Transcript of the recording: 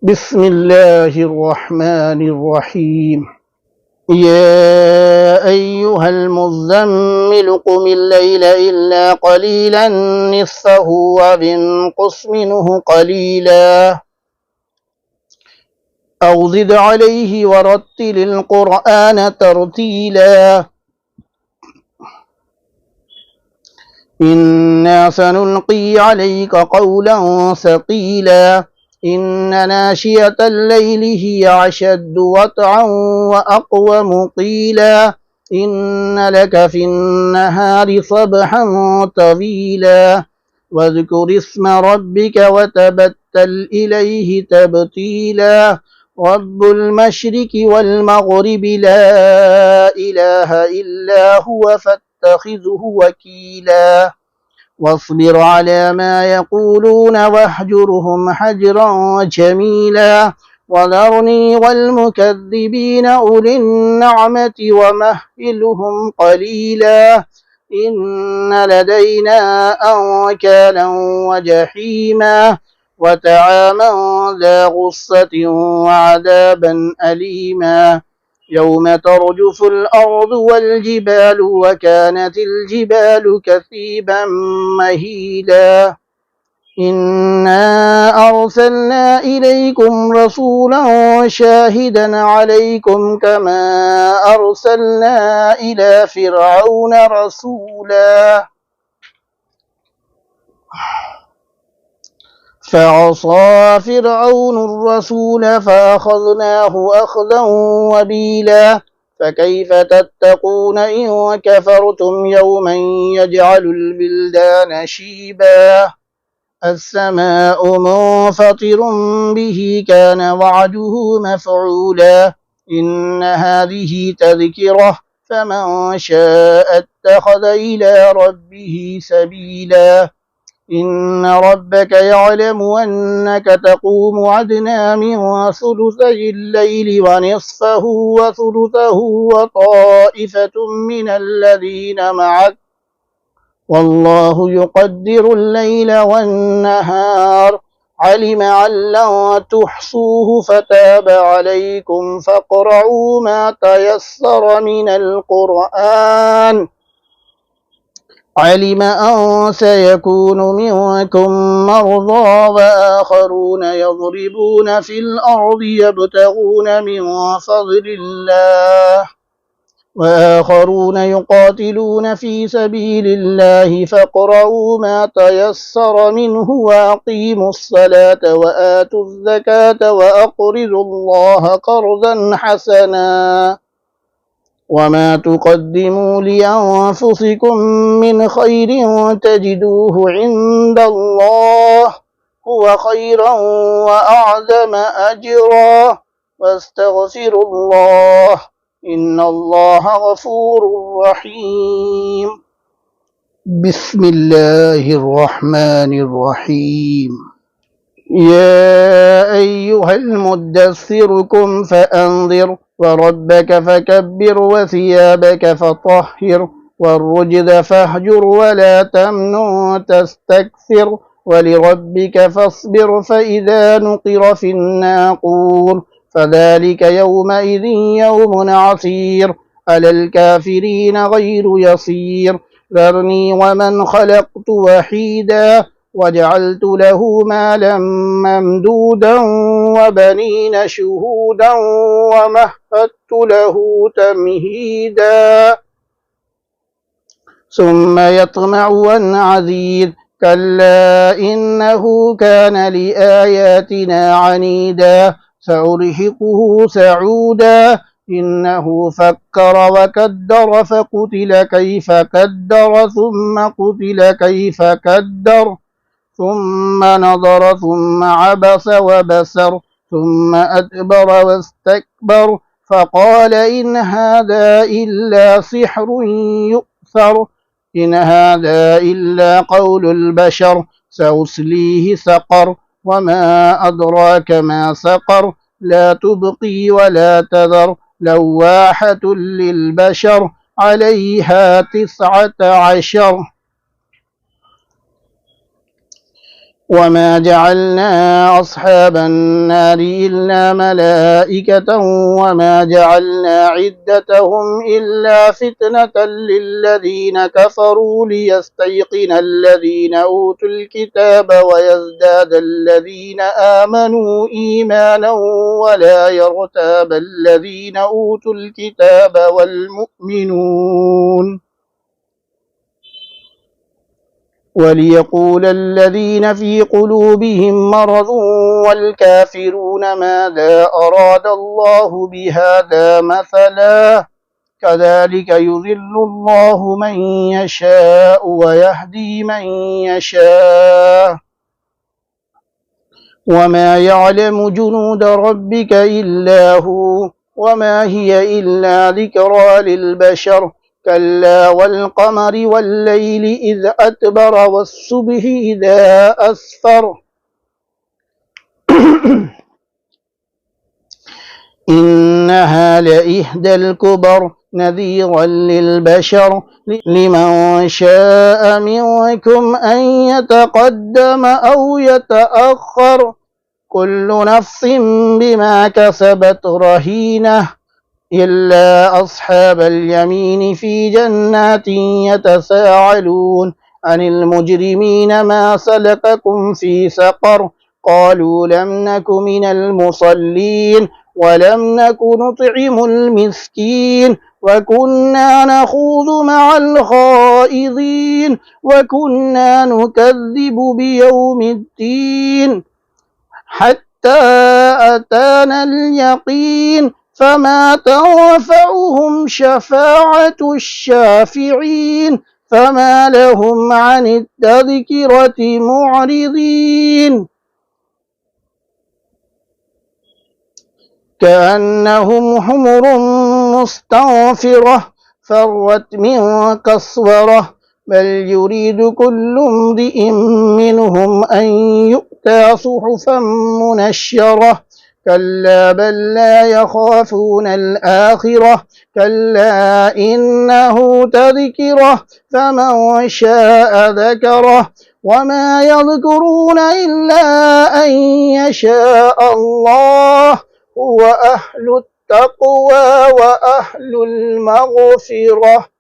بسم الله الرحمن الرحيم. يا أيها المزمل قم الليل إلا قليلا نصفه وانقص منه قليلا أو زد عليه ورتل القرآن ترتيلا إنا سنلقي عليك قولا ثقيلا إن ناشئة الليل هي أشد وطئا وأقوم قيلا إن لك في النهار صبحا طويلا واذكر اسم ربك وتبتل إليه تبتيلا رب المشرق والمغرب لا إله إلا هو فاتخذه وكيلا واصبر على ما يقولون واهجرهم حجرا جميلا وذرني والمكذبين أولي النعمة ومهلهم قليلا إن لدينا أنكالا وجحيما وطعاما ذا غصة وعذابا أليما يوم ترجف الأرض والجبال وكانت الجبال كثيبا مهيلا إنا أرسلنا إليكم رسولا شاهدا عليكم كما أرسلنا إلى فرعون رسولا فعصى فرعون الرسول فأخذناه أخذا وبيلا فكيف تتقون إن كفرتم يوما يجعل البلدان شيبا السماء منفطر به كان وعده مفعولا إن هذه تذكرة فمن شاء اتخذ إلى ربه سبيلا إن ربك يعلم أنك تقوم أدنى من ثلثي الليل ونصفه وثلثه وطائفة من الذين معك والله يقدر الليل والنهار علم أن لن تحصوه فتاب عليكم فاقرؤوا ما تيسر من القرآن علم أن سيكون منكم مرضى وآخرون يضربون في الأرض يبتغون من فضل الله وآخرون يقاتلون في سبيل الله فاقرؤوا ما تيسر منه وأقيموا الصلاة وآتوا الزكاة وأقرضوا الله قرضا حسنا وما تقدموا لأنفسكم من خير تجدوه عند الله هو خيرا وأعظم أجرا واستغفروا الله إن الله غفور رحيم بسم الله الرحمن الرحيم يا أيها المدثر قم فأنذر وربك فكبر وثيابك فطهر والرجز فاهجر ولا تمنن تستكثر ولربك فاصبر فإذا نقر في الناقور فذلك يومئذ يوم عسير على الكافرين غير يسير ذرني ومن خلقت وحيدا وجعلت له مالا ممدودا وبنين شهودا ومهدت له تمهيدا ثم يطمع أن أزيد كلا إنه كان لآياتنا عنيدا سأرهقه سعودا إنه فكر وكدر فقتل كيف كدر ثم قتل كيف كدر ثم نظر ثم عبس وبسر ثم أدبر واستكبر فقال إن هذا إلا سحر يؤثر إن هذا إلا قول البشر سأصليه سقر وما أدراك ما سقر لا تبقي ولا تذر لواحة للبشر عليها 19 وما جعلنا أصحاب النار إلا ملائكة وما جعلنا عدتهم إلا فتنة للذين كفروا ليستيقن الذين أوتوا الكتاب ويزداد الذين آمنوا إيمانا ولا يرتاب الذين أوتوا الكتاب والمؤمنون وليقول الذين في قلوبهم مرض والكافرون ماذا أراد الله بهذا مثلا كذلك يضل الله من يشاء ويهدي من يشاء وما يعلم جنود ربك إلا هو وما هي إلا ذكرى للبشر كلا والقمر والليل إذ أدبر والصبح إذا أسفر إنها لإحدى الكبر نذيرا للبشر لمن شاء منكم أن يتقدم أو يتأخر كل نفس بما كسبت رهينة إلا أصحاب اليمين في جنات يتساءلون عن المجرمين ما سلككم في سقر قالوا لم نك من المصلين ولم نك نطعم المسكين وكنا نخوض مع الخائضين وكنا نكذب بيوم الدين حتى أتانا اليقين فما تنفعهم شفاعة الشافعين فما لهم عن التذكرة معرضين كأنهم حمر مستنفرة فرت من قسورة بل يريد كل امرئ منهم أن يؤتى صحفا منشرة كلا بل لا يخافون الآخرة كلا إنه تذكرة فمن شاء ذكره وما يذكرون إلا أن يشاء الله هو أهل التقوى وأهل المغفرة